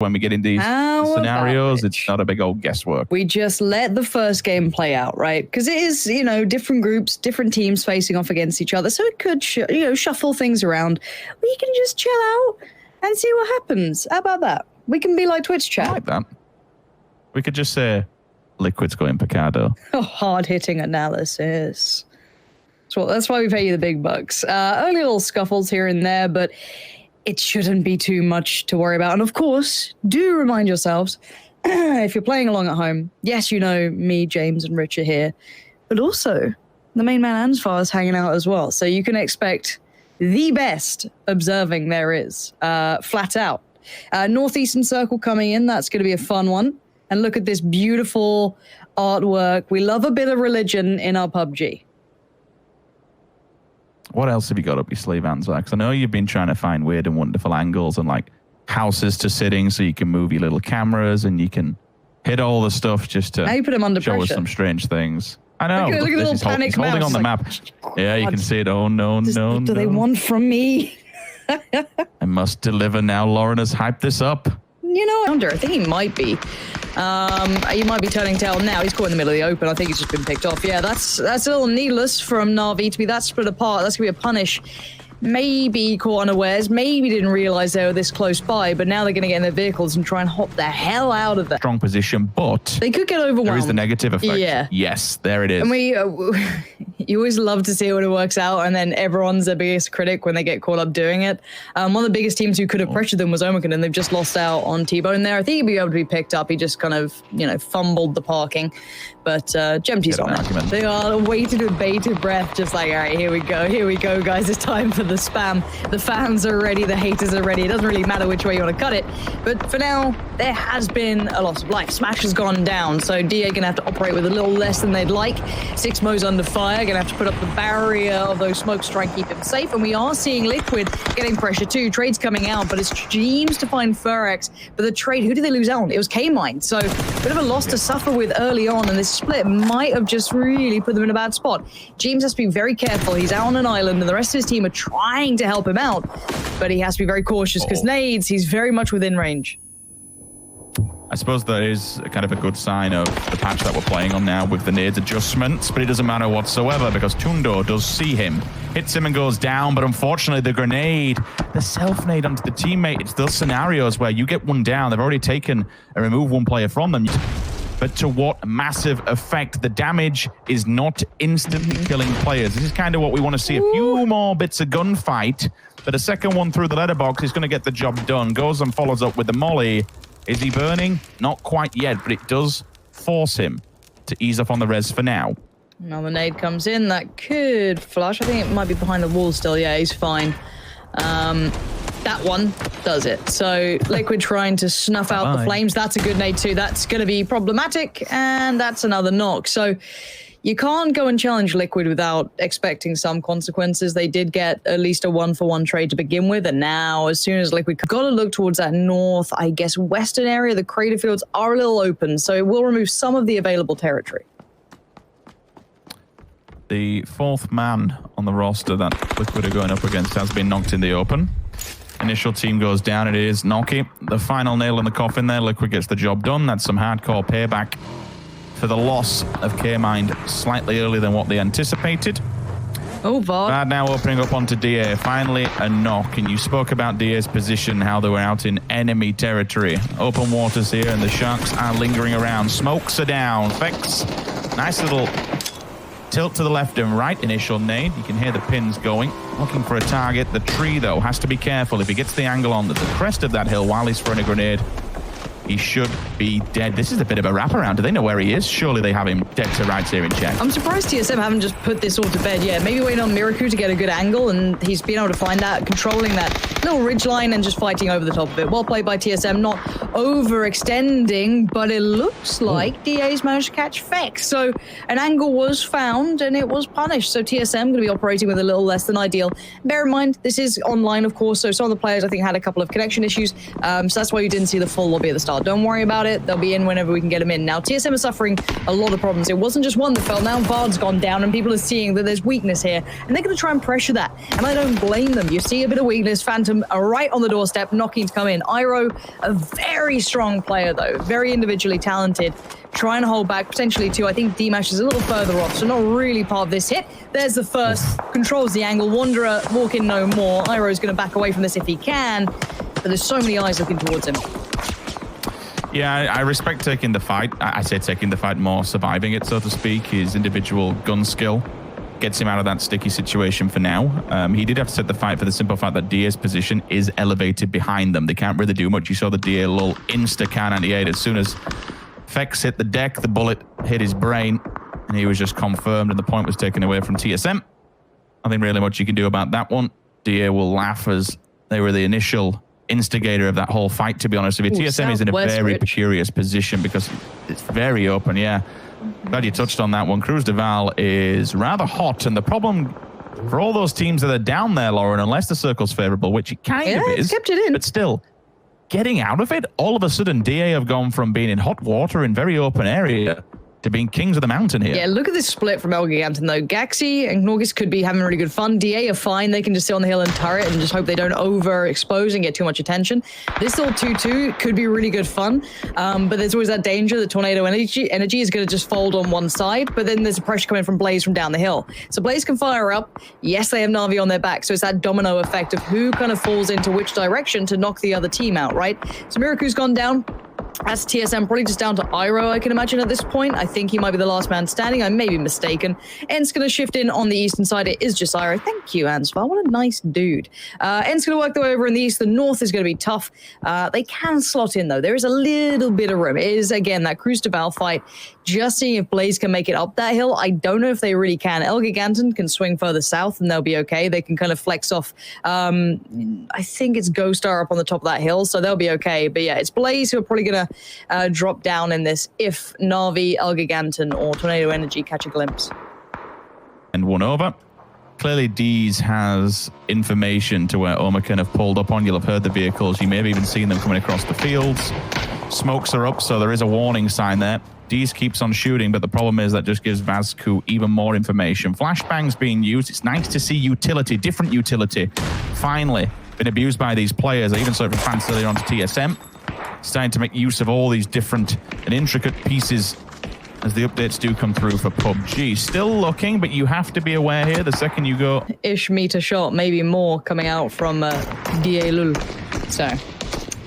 when we get in these scenarios. It's not a big old guesswork. We just let the first game play out, right? Because it is, you know, different groups, different teams facing off against each other. So it could, shuffle things around. We can just chill out and see what happens. How about that? We can be like Twitch chat. I like that. We could just say, Liquid's going Picardo. Oh, hard-hitting analysis. So that's why we pay you the big bucks. Only little scuffles here and there, but it shouldn't be too much to worry about. And of course, do remind yourselves, if you're playing along at home, yes, you know, me, James, and Rich are here, but also the main man Ansvar is hanging out as well. So you can expect the best observing there is, flat out. Northeastern Circle coming in, that's going to be a fun one. And look at this beautiful artwork. We love a bit of religion in our PUBG. What else have you got up your sleeve, Ansvar? Because I know you've been trying to find weird and wonderful angles and like houses to sit in so you can move your little cameras and you can hit all the stuff just to now you put him under show pressure. us some strange things. I know. Look at the little panic he's holding on the map. Yeah, you can see it. Oh, no, no, What do they want from me? I must deliver now. Lauren has hyped this up. You know, I think he might be. He might be turning tail now. He's caught in the middle of the open. I think he's just been picked off. Yeah, that's a little needless from Na'Vi to be that split apart. That's going to be a punish. Maybe caught unawares. Maybe didn't realize they were this close by, but now they're going to get in their vehicles and try and hop the hell out of there. Strong position, but they could get overwhelmed. There is the negative effect. Yeah. Yes, there it is. And you always love to see it when it works out, and then everyone's their biggest critic when they get caught up doing it. One of the biggest teams who could have pressured them was Omaken, and they've just lost out on T-Bone there. I think he'd be able to be picked up. He just kind of, fumbled the parking. But Gemty's on it. They are waiting with bated breath, just like, all right, here we go, guys. It's time for the spam. The fans are ready, the haters are ready. It doesn't really matter which way you want to cut it. But for now, there has been a loss of life. Smash has gone down, so DA going to have to operate with a little less than they'd like. 6mo's under fire, going to have to put up the barrier of those smokes to try and keep him safe. And we are seeing Liquid getting pressure too. Trade's coming out, but it's Jeems to find Furex. But the trade, who did they lose out on? It was K-Mine. So a bit of a loss to suffer with early on, and this split might have just really put them in a bad spot. Jeems has to be very careful. He's out on an island, and the rest of his team are trying to help him out, but he has to be very cautious because nades, he's very much within range. I suppose that is kind of a good sign of the patch that we're playing on now with the nades adjustments, but it doesn't matter whatsoever because Tundo does see him, hits him and goes down, but unfortunately the grenade, the self-nade onto the teammate, it's those scenarios where you get one down, they've already taken and removed one player from them. But to what massive effect? The damage is not instantly killing players. This is kind of what we want to see. A few more bits of gunfight, but a second one through the letterbox is going to get the job done. Goes and follows up with the molly. Is he burning? Not quite yet, but it does force him to ease up on the res for now. Another nade comes in. That could flush. I think it might be behind the wall still. Yeah, he's fine. That one does it. So Liquid trying to snuff out the flames. That's a good nade too. That's going to be problematic, and that's another knock. So you can't go and challenge Liquid without expecting some consequences. They did get at least a 1-for-1 trade to begin with, and now as soon as Liquid got to look towards that north, I guess, western area, the crater fields are a little open, so it will remove some of the available territory. The fourth man on the roster that Liquid are going up against has been knocked in the open. Initial team goes down. It is Noki. The final nail in the coffin there. Liquid gets the job done. That's some hardcore payback for the loss of K-Mind slightly earlier than what they anticipated. Oh, Vod. Now opening up onto DA. Finally, a knock. And you spoke about DA's position, how they were out in enemy territory. Open waters here, and the Sharks are lingering around. Smokes are down. Fex, nice little tilt to the left and right. Initial nade. You can hear the pins going. Looking for a target. The tree, though, has to be careful. If he gets the angle on the crest of that hill while he's throwing a grenade, he should be dead. This is a bit of a wraparound. Do they know where he is? Surely they have him dead to rights here in check. I'm surprised TSM haven't just put this all to bed yet. Maybe waiting on Miraku to get a good angle, and he's been able to find that, controlling that little ridge line and just fighting over the top of it. Well played by TSM, not overextending, but it looks like DA's managed to catch Fex. So an angle was found and it was punished. So TSM going to be operating with a little less than ideal. Bear in mind, this is online, of course, so some of the players I think had a couple of connection issues. So that's why you didn't see the full lobby at the start are. Don't worry about it. They'll be in whenever we can get them in. Now, TSM is suffering a lot of problems. It wasn't just one that fell. Now Vard's gone down, and people are seeing that there's weakness here, and they're going to try and pressure that. And I don't blame them. You see a bit of weakness. Phantom are right on the doorstep, knocking to come in. Iroh, a very strong player, though. Very individually talented. Trying to hold back, potentially too. I think D-Mash is a little further off, so not really part of this hit. There's the first, controls the angle. Wanderer, walk in no more. Iroh's going to back away from this if he can, but there's so many eyes looking towards him. Yeah, I respect taking the fight. I say taking the fight more, surviving it, so to speak. His individual gun skill gets him out of that sticky situation for now. He did have to take the fight for the simple fact that DA's position is elevated behind them. They can't really do much. You saw the DA little insta-Kar 98 as soon as Fex hit the deck, the bullet hit his brain, and he was just confirmed, and the point was taken away from TSM. Nothing really much you can do about that one. DA will laugh as they were the initial instigator of that whole fight, to be honest with you. TSM is in a very precarious position because it's very open, yeah. Glad you touched on that one. Cruz de Val is rather hot, and the problem for all those teams that are down there, Lauren, unless the circle's favorable, which it kind of is, kept it in. but still, getting out of it, all of a sudden, DA have gone from being in hot water in very open area to being kings of the mountain here. Yeah, look at this split from Elgiganten, though. Gaxi and Knorgis could be having really good fun. DA are fine. They can just sit on the hill and turret and just hope they don't overexpose and get too much attention. This little 2-2 could be really good fun, but there's always that danger that Tornado Energy is going to just fold on one side, but then there's a pressure coming from Blaze from down the hill. So Blaze can fire up. Yes, they have Na'Vi on their back, so it's that domino effect of who kind of falls into which direction to knock the other team out, right? So Miraku's gone down. That's TSM, probably just down to Iroh, I can imagine, at this point. I think he might be the last man standing. I may be mistaken. Ent's going to shift in on the eastern side. It is just Iroh. Thank you, Ansvar. What a nice dude. Ent's going to work their way over in the east. The north is going to be tough. They can slot in, though. There is a little bit of room. It is, again, that Cruz de Val fight. Just seeing if Blaze can make it up that hill. I don't know if they really can. Elgiganten can swing further south, and they'll be okay. They can kind of flex off. I think it's Ghostar up on the top of that hill, so they'll be okay. But yeah, it's Blaze who are probably going to drop down in this if Na'Vi, Elgiganten, or Tornado Energy catch a glimpse. And one over. Clearly, Dees has information to where Omaken have pulled up on. You'll have heard the vehicles. You may have even seen them coming across the fields. Smokes are up, so there is a warning sign there. Dees keeps on shooting, but the problem is that just gives Vazku even more information. Flashbang's being used. It's nice to see utility, different utility, finally been abused by these players. I even saw it from fans earlier on to TSM. Starting to make use of all these different and intricate pieces as the updates do come through for PUBG. Still looking, but you have to be aware here the second you go. Ish meter shot, maybe more coming out from DA Lul. So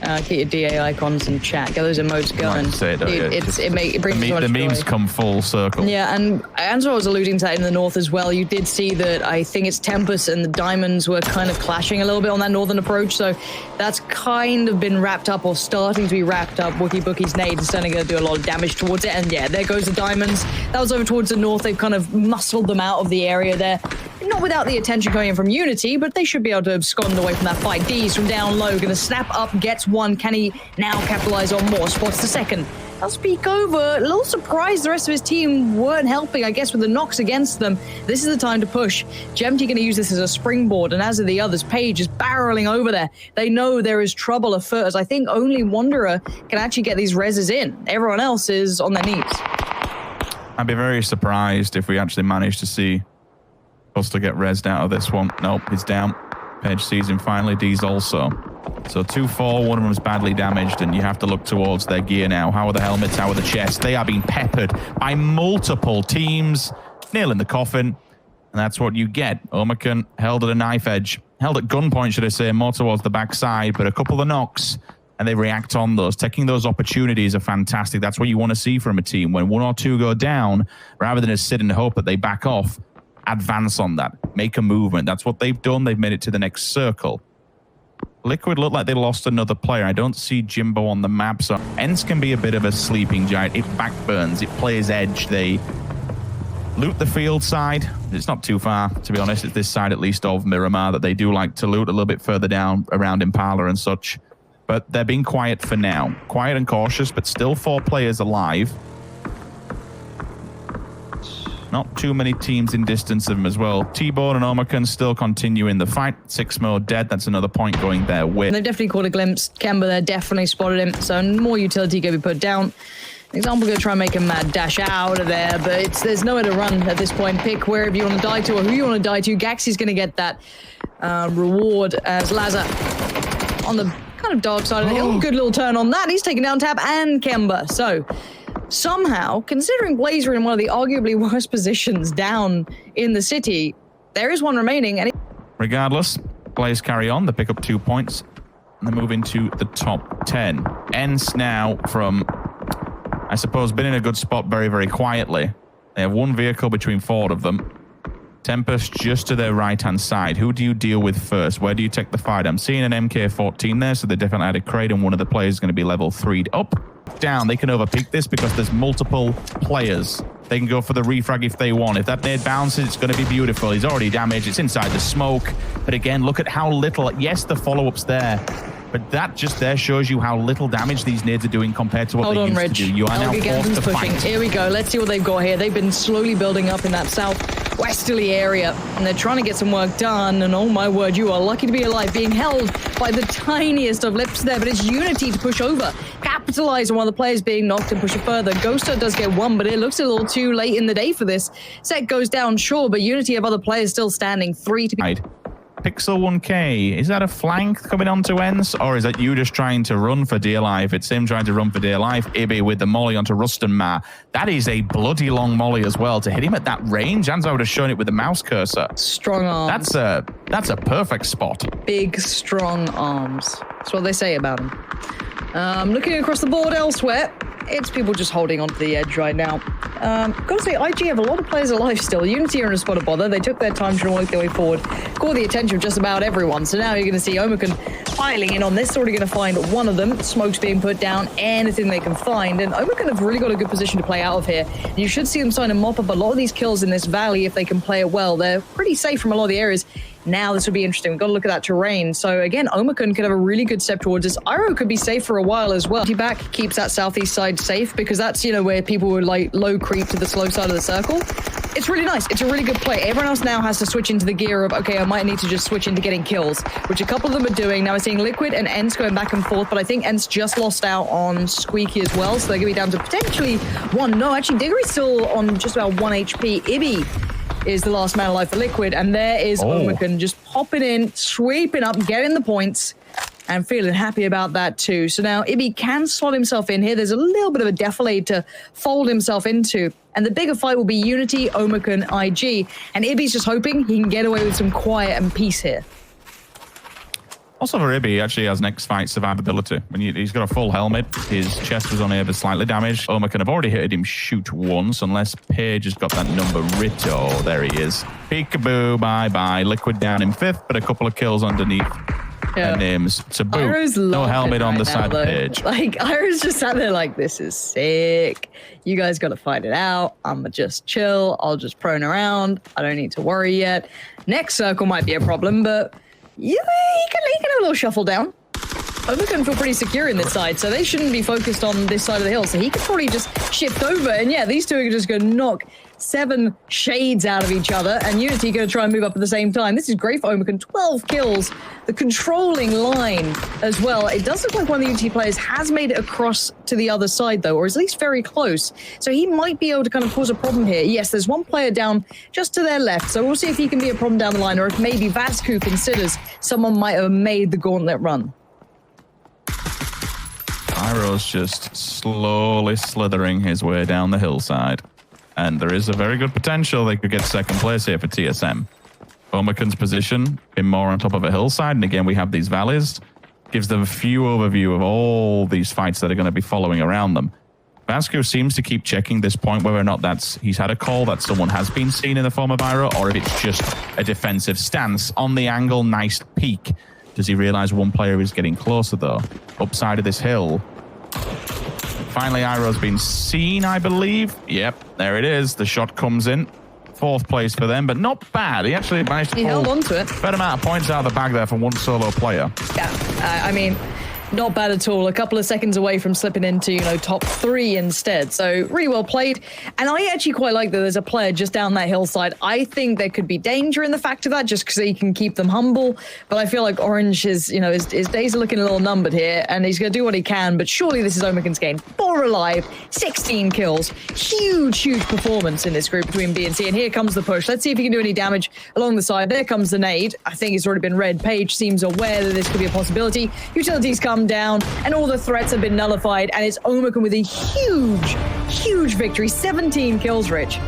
get your DA icons in chat. Get those emotes going. It brings so much the memes joy. come full circle. Yeah, and Answer was alluding to that in the north as well. You did see that I think it's Tempest and the Diamonds were kind of clashing a little bit on that northern approach. So that's kind of been wrapped up or starting to be wrapped up. Wookie Bookie's nade is starting to do a lot of damage towards it. And yeah, there goes the Diamonds. That was over towards the north. They've kind of muscled them out of the area there. Not without the attention coming in from Unity, but they should be able to abscond away from that fight. D's from down low, going to snap up, gets one. Can he now capitalize on more? Spots the second. I'll speak over. A little surprised the rest of his team weren't helping, I guess, with the knocks against them. This is the time to push. Gemty going to use this as a springboard, and as are the others. Page is barreling over there. They know there is trouble afoot, as I think only Wanderer can actually get these reses in. Everyone else is on their knees. I'd be very surprised if we actually managed to see us to get rezzed out of this one. Nope, he's down. Page sees him finally. D's also. So 2-4, one of them's badly damaged, and you have to look towards their gear now. How are the helmets? How are the chests? They are being peppered by multiple teams. Nail in the coffin, and that's what you get. Omaken held at a knife edge. Held at gunpoint, should I say, more towards the backside, but a couple of knocks, and they react on those. Taking those opportunities are fantastic. That's what you want to see from a team. When one or two go down, rather than just sit and hope that they back off, advance on that. Make a movement. That's what they've done. They've made it to the next circle. Liquid look like they lost another player. I don't see Jimbo on the map, so Ents can be a bit of a sleeping giant. It backburns. It plays edge. They loot the field side. It's not too far, to be honest. It's this side, at least, of Miramar that they do like to loot a little bit further down around Impala and such. But they're being quiet for now. Quiet and cautious, but still 4 players alive. Not too many teams in distance of them as well. T-Bone and Omaken still continuing the fight. 6 more dead. That's another point going their way. They've definitely caught a glimpse. Kemba there definitely spotted him. So more utility going to be put down. Example going to try and make a mad dash out of there, but there's nowhere to run at this point. Pick wherever you want to die to or who you want to die to. Gaxy's going to get that reward as Laza on the kind of dark side of the hill. Good little turn on that. He's taking down Tab and Kemba. So somehow, considering Blaze are in one of the arguably worst positions down in the city, there is one remaining. And regardless, Blaze carry on. They pick up 2 points and they move into the top 10. Ents now from, I suppose, been in a good spot very, very quietly. They have one vehicle between 4 of them. Tempest just to their right-hand side. Who do you deal with first? Where do you take the fight? I'm seeing an MK14 there, so they definitely had a crate, and one of the players is going to be level 3'd up. Down, they can overpeak this because there's multiple players. They can go for the refrag if they want. If that nade bounces, it's going to be beautiful. He's already damaged. It's inside the smoke. But again, look at how little. Yes, the follow-up's there. But that just there shows you how little damage these nades are doing compared to what they used to do. You are now forced to fight. Here we go. Let's see what they've got here. They've been slowly building up in that southwesterly area, and they're trying to get some work done. And oh my word, you are lucky to be alive, being held by the tiniest of lips there. But it's Unity to push over, capitalize on one of the players being knocked and push it further. Ghoster does get one, but it looks a little too late in the day for this. Set goes down, sure, but Unity have other players still standing. 3 to be. Pixel 1K, is that a flank coming onto Ents, or is that you just trying to run for dear life? It's him trying to run for dear life. Ibby with the molly onto Rustenma. That is a bloody long molly as well. To hit him at that range, and I would have shown it with the mouse cursor. Strong arms. That's a perfect spot. Big, strong arms. That's what they say about him. Looking across the board elsewhere, it's people just holding onto the edge right now. Gotta say, IG have a lot of players alive still. Unity are in a spot of bother. They took their time to work their way forward, caught the attention of just about everyone. So now you're going to see Omaken piling in on this. Already going to find one of them. Smoke's being put down, anything they can find. And Omaken have really got a good position to play out of here. And you should see them starting to mop up a lot of these kills in this valley if they can play it well. They're pretty safe from a lot of the areas. Now this would be interesting. We've got to look at that terrain. So again, Omaken could have a really good step towards this. Iroh could be safe for a while as well. Back keeps that southeast side safe because that's, you know, where people would like low creep to the slow side of the circle. It's really nice. It's a really good play. Everyone else now has to switch into the gear of, okay, I might need to just switch into getting kills, which a couple of them are doing. Now we're seeing Liquid and Ents going back and forth, but I think Ents just lost out on Squeaky as well. So they're going to be down to potentially 1. No, actually, Diggory's still on just about 1 HP. Ibby is the last man alive for Liquid, and there is Omaken just popping in, sweeping up, getting the points, and feeling happy about that too. So now Ibby can slot himself in here. There's a little bit of a defilade to fold himself into, and the bigger fight will be Unity, Omaken, IG, and Ibby's just hoping he can get away with some quiet and peace here. Also for Ibby, he actually has next fight survivability. When he's got a full helmet, his chest was only ever slightly damaged. Omaken have already hit him shoot once, unless Page has got that number Rito. There he is. Peekaboo, bye-bye. Liquid down in 5th, but a couple of kills underneath. Their names to boot. No helmet on the side of Page. Like, Iroh's just sat there like, this is sick. You guys got to fight it out. I'm just chill. I'll just prone around. I don't need to worry yet. Next circle might be a problem, but yeah, he can have a little shuffle down. Omaken feel pretty secure in this side, so they shouldn't be focused on this side of the hill. So he could probably just shift over, and yeah, these two are just going to knock 7 shades out of each other, and Unity going to try and move up at the same time. This is great for Omaken. 12 kills. The controlling line as well. It does look like one of the Unity players has made it across to the other side, though, or at least very close. So he might be able to kind of cause a problem here. Yes, there's one player down just to their left, so we'll see if he can be a problem down the line, or if maybe Vasku considers someone might have made the gauntlet run. Iroh's just slowly slithering his way down the hillside. And there is a very good potential they could get second place here for TSM. Omaken's position, been more on top of a hillside, and again we have these valleys. Gives them a few overview of all these fights that are going to be following around them. Vasco seems to keep checking this point, whether or not he's had a call that someone has been seen in the form of Iroh, or if it's just a defensive stance. On the angle, nice peek. Does he realize one player is getting closer though? Upside of this hill. Finally, Iroh's been seen, I believe. Yep, there it is. The shot comes in. 4th place for them, but not bad. He actually managed to pull held on to it. a fair amount of points out of the bag there from one solo player. Yeah, I mean, Not bad at all. A couple of seconds away from slipping into, you know, top 3 instead. So really well played. And I actually quite like that there's a player just down that hillside. I think there could be danger in the fact of that just because he can keep them humble. But I feel like Orange is, you know, his days are looking a little numbered here and he's going to do what he can. But surely this is Omaken's game. 4 alive, 16 kills. Huge performance in this group between B and C. And here comes the push. Let's see if he can do any damage along the side. There comes the nade. I think it's already been read. Page seems aware that this could be a possibility. Utilities come down and all the threats have been nullified, and it's Omaken with a huge victory. 17 kills, Rich.